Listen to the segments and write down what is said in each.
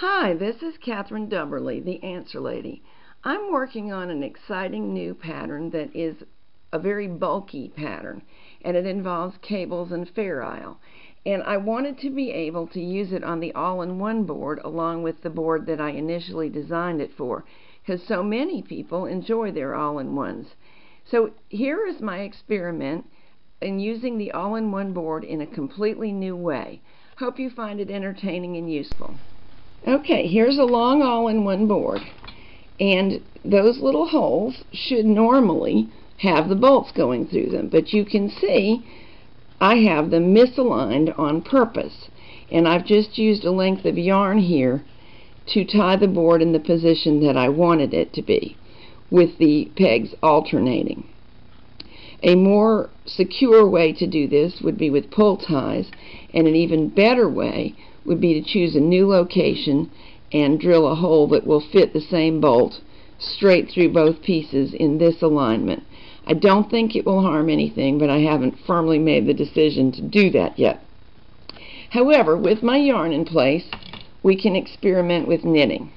Hi, this is Catherine Dubberly, the Answer Lady. I'm working on an exciting new pattern that is a very bulky pattern, and it involves cables and fair isle. And I wanted to be able to use it on the all-in-one board along with the board that I initially designed it for, because so many people enjoy their all-in-ones. So here is my experiment in using the all-in-one board in a completely new way. Hope you find it entertaining and useful. Okay, here's a long all-in-one board, and those little holes should normally have the bolts going through them, but you can see I have them misaligned on purpose, and I've just used a length of yarn here to tie the board in the position that I wanted it to be, with the pegs alternating. A more secure way to do this would be with pull ties, and an even better way would be to choose a new location and drill a hole that will fit the same bolt straight through both pieces in this alignment. I don't think it will harm anything, but I haven't firmly made the decision to do that yet. However, with my yarn in place, we can experiment with knitting.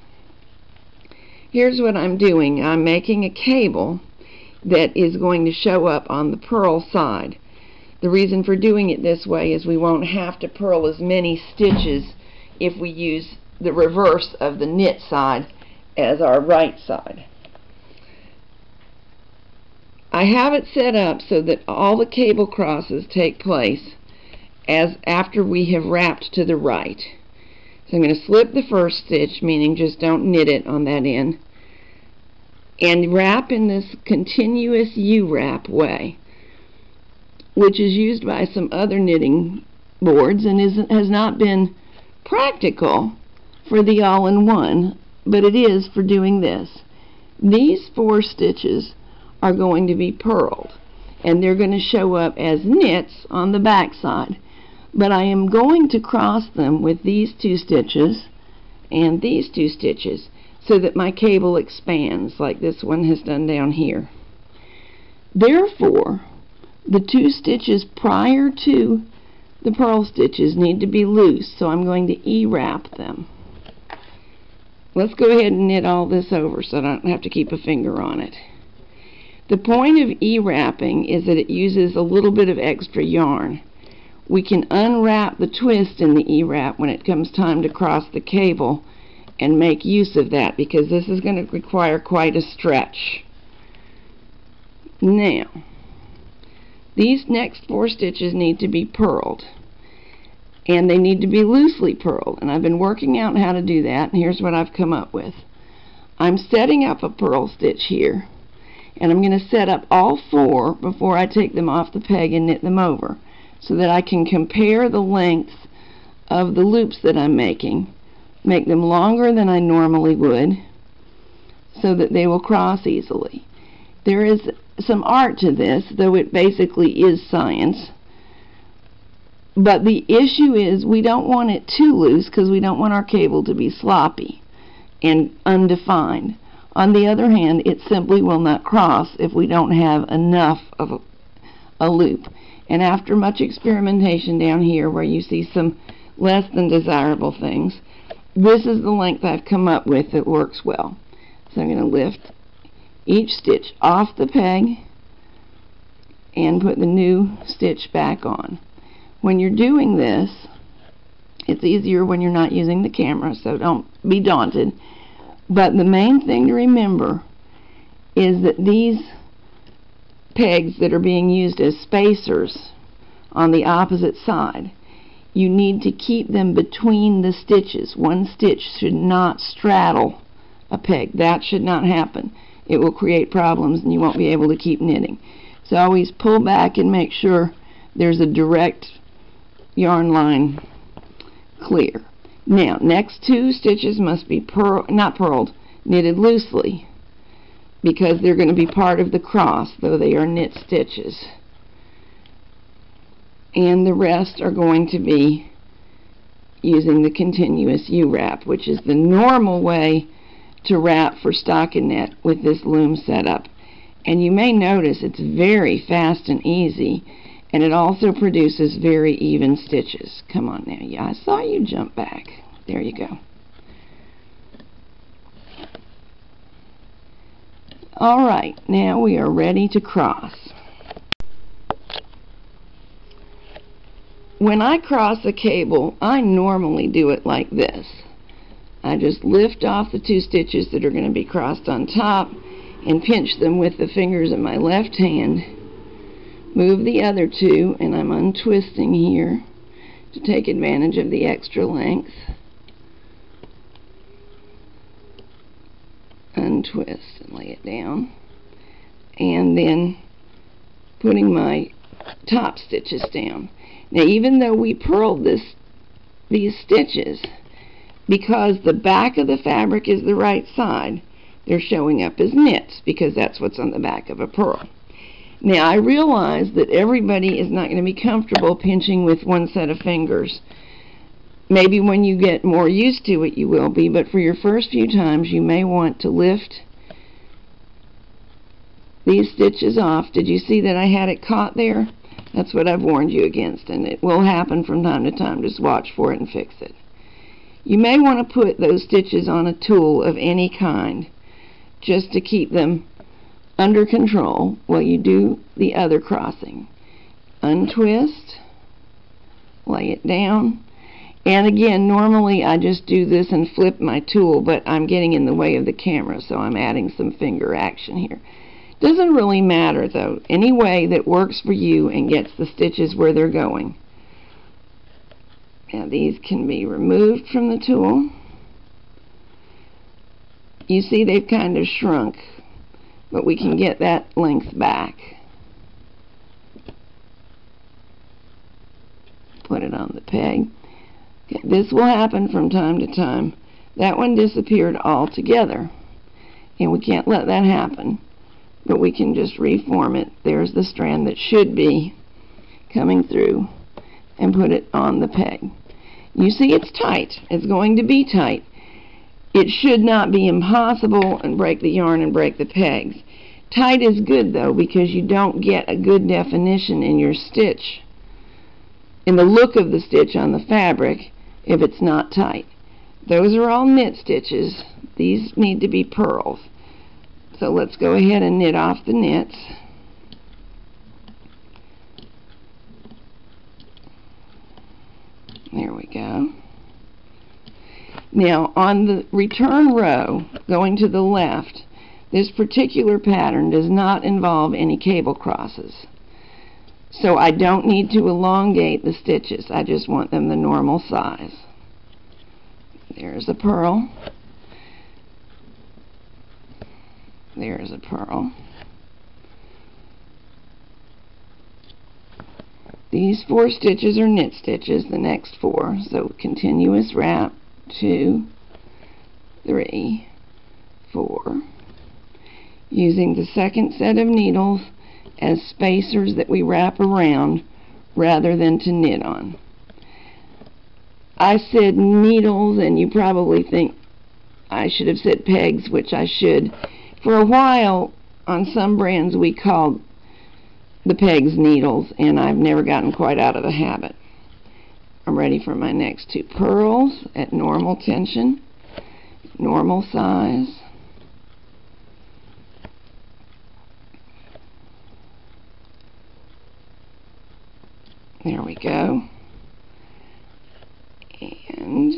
Here's what I'm doing. I'm making a cable that is going to show up on the purl side. The reason for doing it this way is we won't have to purl as many stitches if we use the reverse of the knit side as our right side. I have it set up so that all the cable crosses take place as after we have wrapped to the right. So I'm going to slip the first stitch, meaning just don't knit it on that end, and wrap in this continuous U-wrap way, which is used by some other knitting boards and has not been practical for the all-in-one, but it is for doing this. These 4 stitches are going to be purled, and they're going to show up as knits on the back side, but I am going to cross them with these 2 stitches and these 2 stitches so that my cable expands like this one has done down here. Therefore, the 2 stitches prior to the purl stitches need to be loose, so I'm going to E-wrap them. Let's go ahead and knit all this over so I don't have to keep a finger on it. The point of E-wrapping is that it uses a little bit of extra yarn. We can unwrap the twist in the E-wrap when it comes time to cross the cable and make use of that, because this is going to require quite a stretch. Now, these next 4 stitches need to be purled, and they need to be loosely purled, and I've been working out how to do that, and here's what I've come up with. I'm setting up a purl stitch here, and I'm going to set up all 4 before I take them off the peg and knit them over, so that I can compare the length of the loops that I'm making, make them longer than I normally would, so that they will cross easily. There is some art to this, though it basically is science. But the issue is we don't want it too loose because we don't want our cable to be sloppy and undefined. On the other hand, it simply will not cross if we don't have enough of a loop. And after much experimentation down here where you see some less than desirable things, this is the length I've come up with that works well. So I'm going to lift each stitch off the peg and put the new stitch back on. When you're doing this, it's easier when you're not using the camera, so don't be daunted. But the main thing to remember is that these pegs that are being used as spacers on the opposite side, you need to keep them between the stitches. One stitch should not straddle a peg. That should not happen. It will create problems and you won't be able to keep knitting. So always pull back and make sure there's a direct yarn line clear. Now, next 2 stitches must be knitted loosely, because they're going to be part of the cross, though they are knit stitches. And the rest are going to be using the continuous U-wrap, which is the normal way to wrap for stockinette with this loom setup. And you may notice it's very fast and easy, and it also produces very even stitches. Come on now. Yeah, I saw you jump back. There you go. Alright, now we are ready to cross. When I cross a cable, I normally do it like this. I just lift off the 2 stitches that are going to be crossed on top and pinch them with the fingers of my left hand. Move the other 2, and I'm untwisting here to take advantage of the extra length. Untwist and lay it down, and then putting my top stitches down. Now, even though we purled these stitches, because the back of the fabric is the right side, they're showing up as knits because that's what's on the back of a purl. Now, I realize that everybody is not going to be comfortable pinching with one set of fingers. Maybe when you get more used to it you will be, but for your first few times you may want to lift these stitches off. Did you see that I had it caught there? That's what I've warned you against, and it will happen from time to time. Just watch for it and fix it. You may want to put those stitches on a tool of any kind just to keep them under control while you do the other crossing. Untwist, lay it down, and again, normally I just do this and flip my tool, but I'm getting in the way of the camera, so I'm adding some finger action here. Doesn't really matter though, any way that works for you and gets the stitches where they're going. Now these can be removed from the tool. You see they've kind of shrunk, but we can get that length back. Put it on the peg. Okay, this will happen from time to time. That one disappeared altogether, and we can't let that happen, but we can just reform it. There's the strand that should be coming through, and put it on the peg. You see it's tight. It's going to be tight. It should not be impossible and break the yarn and break the pegs. Tight is good though, because you don't get a good definition in your stitch, in the look of the stitch on the fabric, if it's not tight. Those are all knit stitches. These need to be purls. So let's go ahead and knit off the knits. There we go. Now on the return row, going to the left, this particular pattern does not involve any cable crosses. So I don't need to elongate the stitches. I just want them the normal size. There's a purl. There's a purl. These 4 stitches are knit stitches, the next 4. So continuous wrap, 2, 3, 4. Using the second set of needles as spacers that we wrap around rather than to knit on. I said needles, and you probably think I should have said pegs, which I should. For a while on some brands we called the pegs needles, and I've never gotten quite out of the habit. I'm ready for my next 2 purls at normal tension, normal size. There we go. And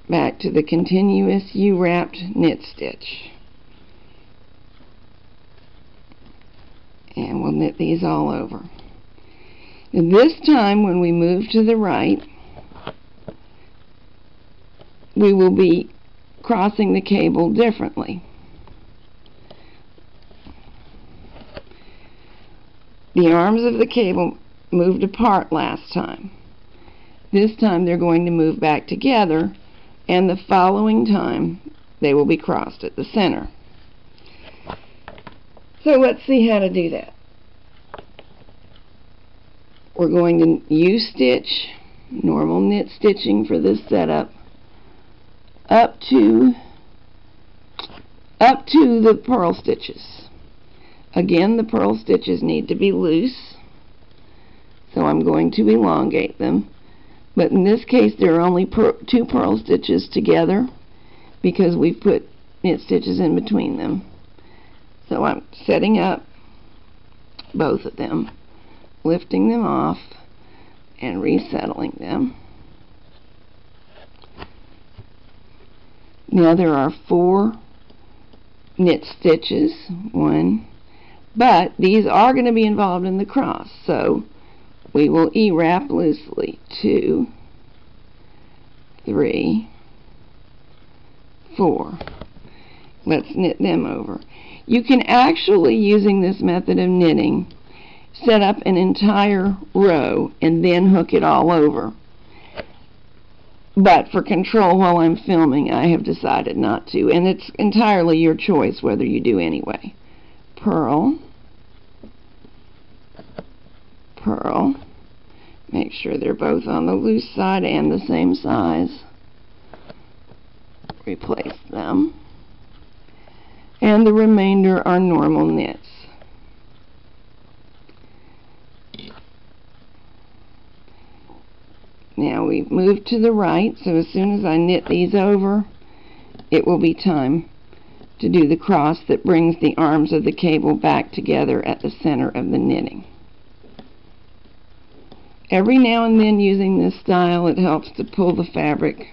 back to the continuous U-wrapped knit stitch. And we'll knit these all over. And this time when we move to the right, we will be crossing the cable differently. The arms of the cable moved apart last time. This time they're going to move back together, and the following time they will be crossed at the center. So let's see how to do that. We're going to U-stitch, normal knit stitching for this setup, up to the purl stitches. Again, the purl stitches need to be loose, so I'm going to elongate them. But in this case, there are only 2 purl stitches together because we've put knit stitches in between them. So I'm setting up both of them, lifting them off and resettling them. Now there are 4 knit stitches, 1, but these are going to be involved in the cross, so we will E-wrap loosely. 2, 3, 4. Let's knit them over. You can actually, using this method of knitting, set up an entire row and then hook it all over. But for control while I'm filming, I have decided not to, and it's entirely your choice whether you do anyway. Purl, purl, make sure they're both on the loose side and the same size. Replace them. And the remainder are normal knits. Now we've moved to the right, so as soon as I knit these over, it will be time to do the cross that brings the arms of the cable back together at the center of the knitting. Every now and then, using this style, it helps to pull the fabric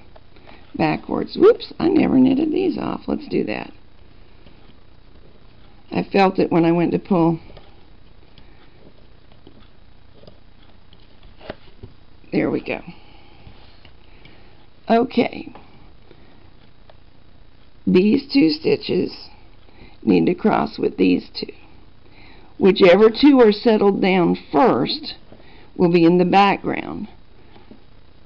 backwards. Whoops, I never knitted these off. Let's do that. I felt it when I went to pull. There we go. Okay. These 2 stitches need to cross with these 2. Whichever 2 are settled down first will be in the background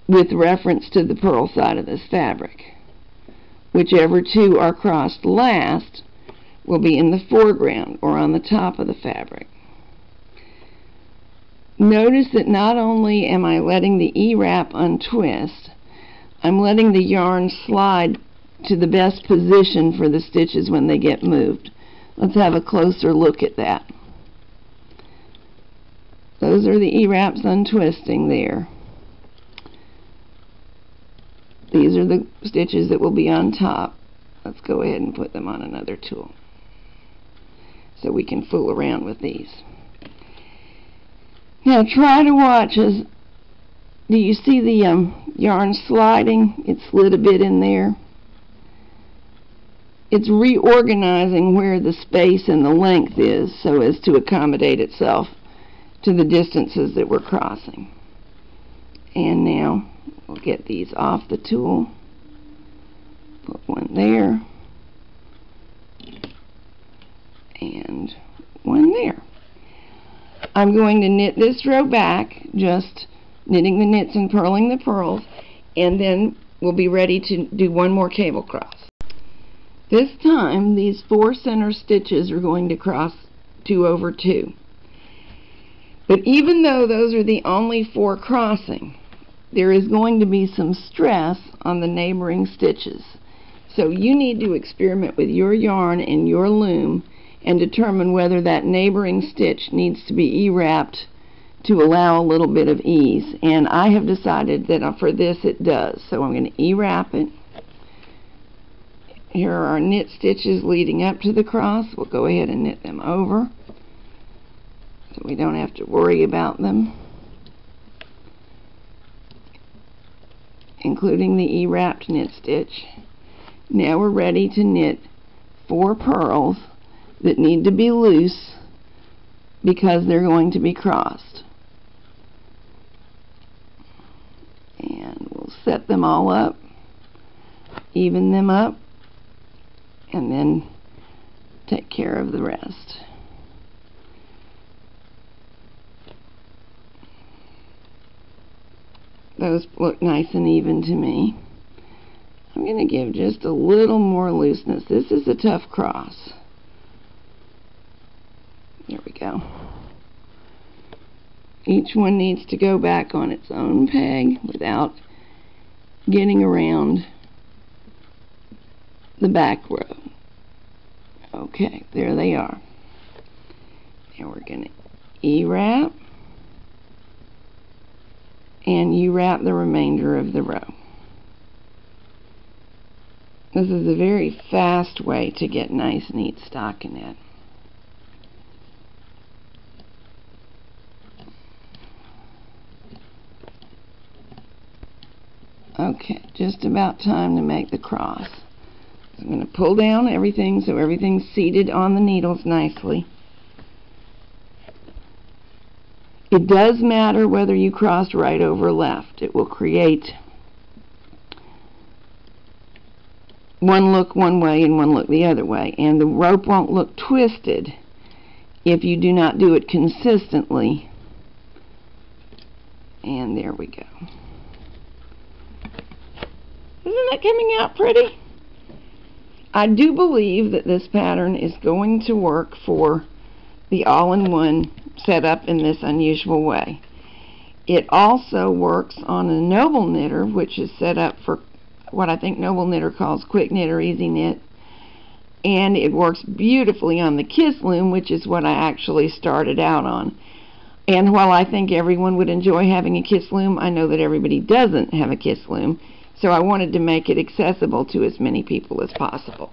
with reference to the purl side of this fabric. Whichever 2 are crossed last will be in the foreground or on the top of the fabric. Notice that not only am I letting the E-wrap untwist, I'm letting the yarn slide to the best position for the stitches when they get moved. Let's have a closer look at that. Those are the E-wraps untwisting there. These are the stitches that will be on top. Let's go ahead and put them on another tool so we can fool around with these. Now try to watch as, do you see the yarn sliding? It slid a bit in there. It's reorganizing where the space and the length is so as to accommodate itself to the distances that we're crossing. And now we'll get these off the tool. Put one there and one there. I'm going to knit this row back, just knitting the knits and purling the purls, and then we'll be ready to do one more cable cross. This time these 4 center stitches are going to cross 2 over 2. But even though those are the only 4 crossing, there is going to be some stress on the neighboring stitches. So you need to experiment with your yarn and your loom and determine whether that neighboring stitch needs to be E-wrapped to allow a little bit of ease. And I have decided that for this it does. So I'm going to E-wrap it. Here are our knit stitches leading up to the cross. We'll go ahead and knit them over so we don't have to worry about them, including the E-wrapped knit stitch. Now we're ready to knit 4 purls that need to be loose because they're going to be crossed. And we'll set them all up, even them up, and then take care of the rest. Those look nice and even to me. I'm going to give just a little more looseness. This is a tough cross. There we go. Each one needs to go back on its own peg without getting around the back row. Okay, there they are. Now we're going to E-wrap and U-wrap the remainder of the row. This is a very fast way to get nice, neat stockinette. Okay, just about time to make the cross. So I'm going to pull down everything so everything's seated on the needles nicely. It does matter whether you cross right over left. It will create one look one way and one look the other way, and the rope won't look twisted if you do not do it consistently. And there we go. Isn't that coming out pretty? I do believe that this pattern is going to work for the all-in-one setup in this unusual way. It also works on a Noble Knitter, which is set up for what I think Noble Knitter calls quick knit or easy knit, and it works beautifully on the Kiss Loom, which is what I actually started out on. And while I think everyone would enjoy having a Kiss Loom, I know that everybody doesn't have a Kiss Loom, so I wanted to make it accessible to as many people as possible.